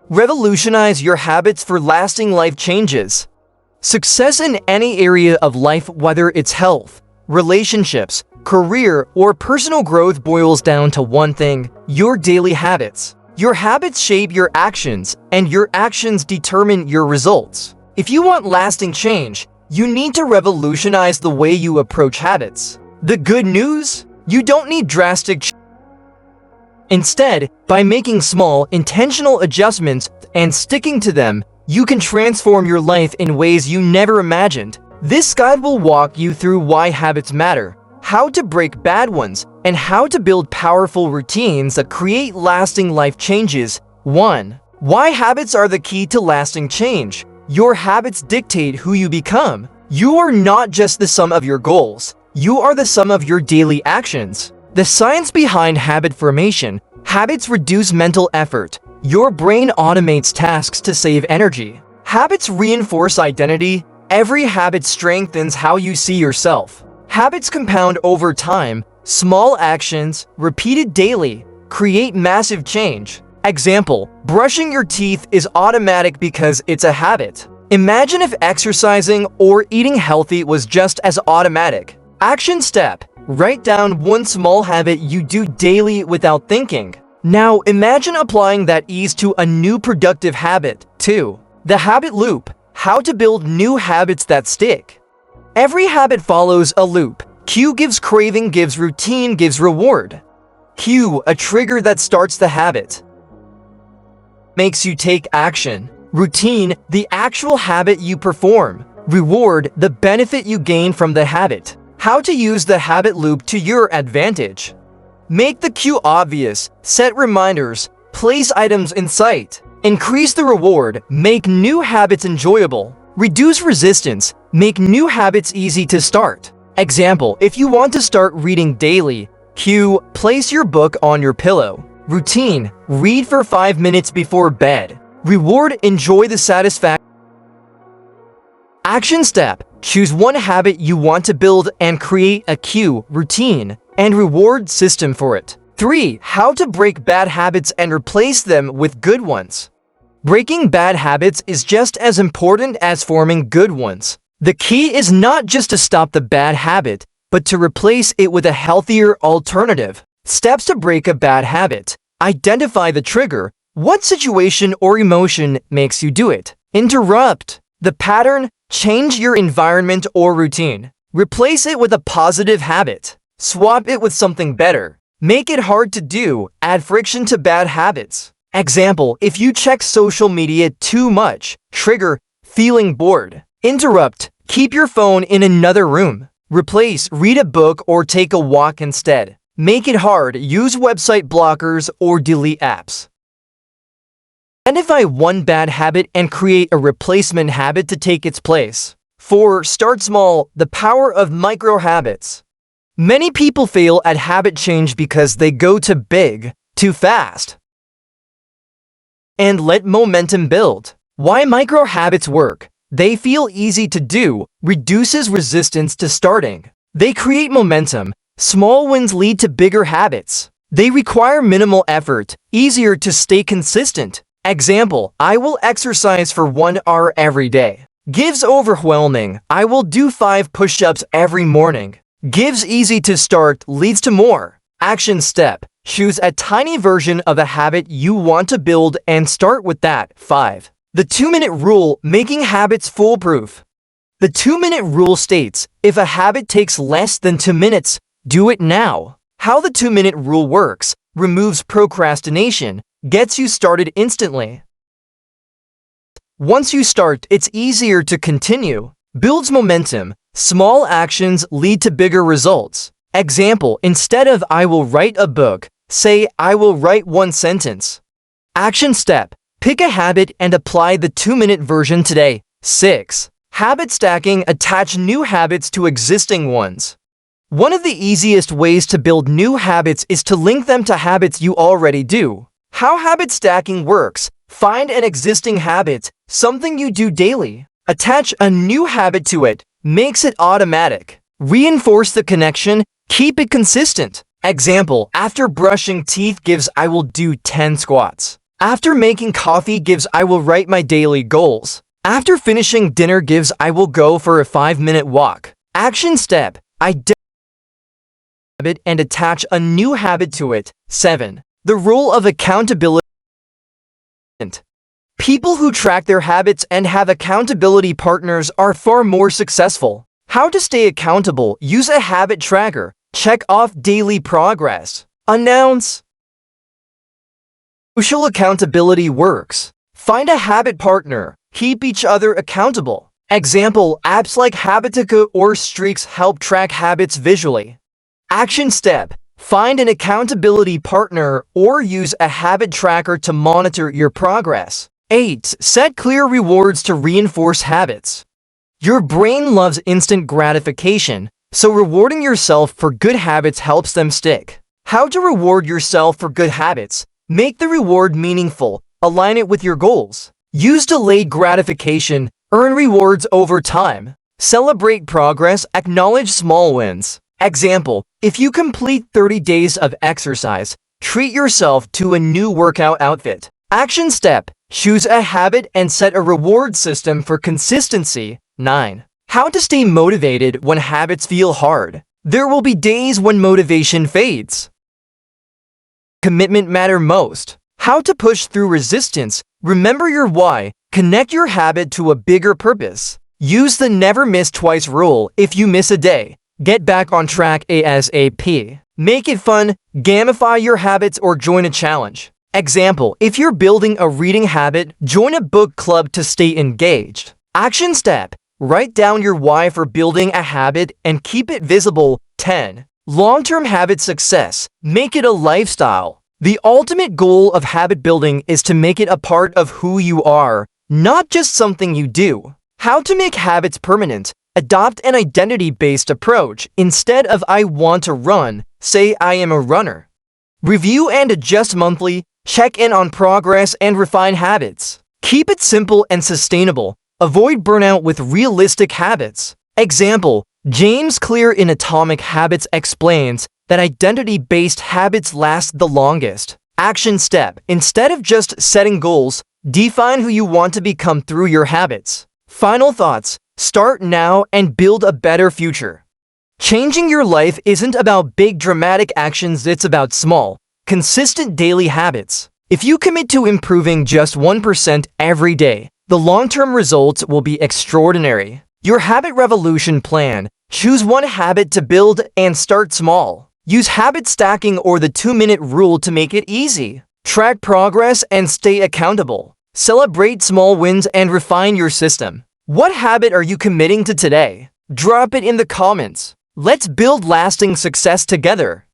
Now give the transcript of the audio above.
Revolutionize your habits for lasting life changes. Success in any area of life, whether it's health, relationships, career, or personal growth, boils down to one thing: your daily habits. Your habits shape your actions, and your actions determine your results. If you want lasting change, you need to revolutionize the way you approach habits. The good news? You don't need drastic change. Instead, by making small, intentional adjustments and sticking to them, you can transform your life in ways you never imagined. This guide will walk you through why habits matter, how to break bad ones, and how to build powerful routines that create lasting life changes. 1. Why habits are the key to lasting change. Your habits dictate who you become. You are not just the sum of your goals. You are the sum of your daily actions. The science behind habit formation: habits reduce mental effort. Your brain automates tasks to save energy. Habits reinforce identity. Every habit strengthens how you see yourself. Habits compound over time. Small actions, repeated daily, create massive change. Example: brushing your teeth is automatic because it's a habit. Imagine if exercising or eating healthy was just as automatic. Action step: write down one small habit you do daily without thinking. Now imagine applying that ease to a new productive habit. 2. The habit loop: how to build new habits that stick. Every habit follows a loop. Cue gives craving, gives routine, gives reward. Cue, a trigger that starts the habit, makes you take action. Routine, the actual habit you perform. Reward, the benefit you gain from the habit. How to use the habit loop to your advantage. Make the cue obvious. Set reminders. Place items in sight. Increase the reward. Make new habits enjoyable. Reduce resistance. Make new habits easy to start. Example: if you want to start reading daily, cue, place your book on your pillow. Routine: read for 5 minutes before bed. Reward: enjoy the satisfaction. Action step: choose one habit you want to build and create a cue, routine, and reward system for it. 3. How to break bad habits and replace them with good ones. Breaking bad habits is just as important as forming good ones. The key is not just to stop the bad habit, but to replace it with a healthier alternative. Steps to break a bad habit: identify the trigger. What situation or emotion makes you do it? Interrupt the pattern. Change your environment or routine. Replace it with a positive habit. Swap it with something better. Make it hard to do. Add friction to bad habits. Example: if you check social media too much. Trigger: feeling bored. Interrupt: keep your phone in another room. Replace: read a book or take a walk instead. Make it hard: use website blockers or delete apps. Identify one bad habit and create a replacement habit to take its place. 4. Start small. The power of micro habits. Many people fail at habit change because they go too big, too fast, and let momentum build. Why micro habits work: they feel easy to do, reduces resistance to starting. They create momentum. Small wins lead to bigger habits. They require minimal effort, easier to stay consistent. Example: I will exercise for 1 hour every day. Gives overwhelming: I will do 5 push-ups every morning. Gives easy to start, leads to more. Action step: choose a tiny version of a habit you want to build and start with that. 5. The 2-minute rule: making habits foolproof. The 2-minute rule states, if a habit takes less than 2 minutes, do it now. How the 2-minute rule works: removes procrastination, gets you started instantly. Once you start, it's easier to continue. Builds momentum. Small actions lead to bigger results. Example: instead of I will write a book, say I will write 1 sentence. Action step: pick a habit and apply the 2-minute version today. 6. Habit stacking: attach new habits to existing ones. One of the easiest ways to build new habits is to link them to habits you already do. How habit stacking works: find an existing habit, something you do daily. Attach a new habit to it, makes it automatic. Reinforce the connection, keep it consistent. Example: after brushing teeth gives I will do 10 squats. After making coffee gives I will write my daily goals. After finishing dinner gives I will go for a 5-minute walk. Action step: identify a habit and attach a new habit to it. 7. The role of accountability. People who track their habits and have accountability partners are far more successful. How to stay accountable: use a habit tracker. Check off daily progress. Announce. Social accountability works. Find a habit partner. Keep each other accountable. Example: apps like Habitica or Streaks help track habits visually. Action step: find an accountability partner or use a habit tracker to monitor your progress. 8. Set clear rewards to reinforce habits. Your brain loves instant gratification, so rewarding yourself for good habits helps them stick. How to reward yourself for good habits? Make the reward meaningful. Align it with your goals. Use delayed gratification. Earn rewards over time. Celebrate progress. Acknowledge small wins. Example: if you complete 30 days of exercise, treat yourself to a new workout outfit. Action step: choose a habit and set a reward system for consistency. 9. How to stay motivated when habits feel hard. There will be days when motivation fades. Commitment matters most. How to push through resistance. Remember your why. Connect your habit to a bigger purpose. Use the never miss twice rule. If you miss a day, get back on track ASAP. Make it fun. Gamify your habits or join a challenge. Example: if you're building a reading habit, join a book club to stay engaged. Action step: write down your why for building a habit and keep it visible. 10. Long-term habit success. Make it a lifestyle. The ultimate goal of habit building is to make it a part of who you are, not just something you do. How to make habits permanent. Adopt an identity-based approach. Instead of "I want to run," say "I am a runner." Review and adjust monthly. Check in on progress and refine habits. Keep it simple and sustainable. Avoid burnout with realistic habits. Example: James Clear in Atomic Habits explains that identity-based habits last the longest. Action step: instead of just setting goals, define who you want to become through your habits. Final thoughts: start now and build a better future. Changing your life isn't about big dramatic actions, it's about small, consistent daily habits. If you commit to improving just 1% every day, the long-term results will be extraordinary. Your habit revolution plan. Choose one habit to build and start small. Use habit stacking or the 2-minute rule to make it easy. Track progress and stay accountable. Celebrate small wins and refine your system. What habit are you committing to today? Drop it in the comments. Let's build lasting success together.